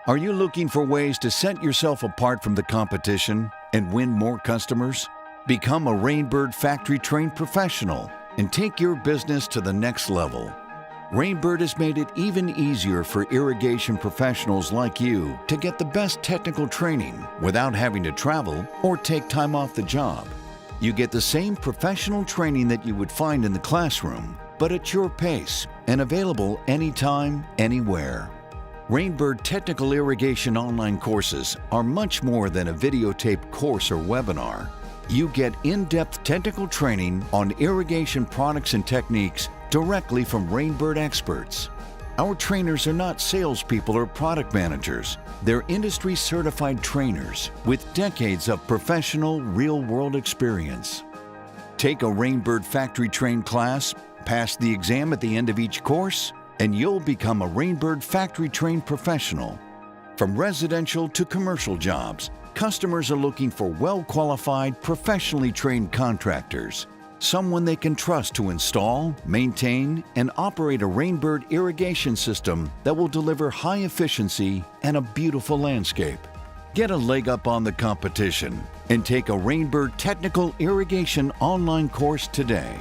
Are you looking for ways to set yourself apart from the competition and win more customers? Become a Rainbird factory-trained professional and take your business to the next level. Rainbird has made it even easier for irrigation professionals like you to get the best technical training without having to travel or take time off the job. You get the same professional training that you would find in the classroom, but at your pace and available anytime, anywhere. Rainbird Technical Irrigation online courses are much more than a videotaped course or webinar. You get in-depth technical training on irrigation products and techniques directly from Rainbird experts. Our trainers are not salespeople or product managers. They're industry-certified trainers with decades of professional, real-world experience. Take a Rainbird factory-trained class, pass the exam at the end of each course, and you'll become a Rainbird factory-trained professional. From residential to commercial jobs, customers are looking for well-qualified, professionally trained contractors. Someone they can trust to install, maintain, and operate a Rainbird irrigation system that will deliver high efficiency and a beautiful landscape. Get a leg up on the competition and take a Rainbird Technical Irrigation online course today.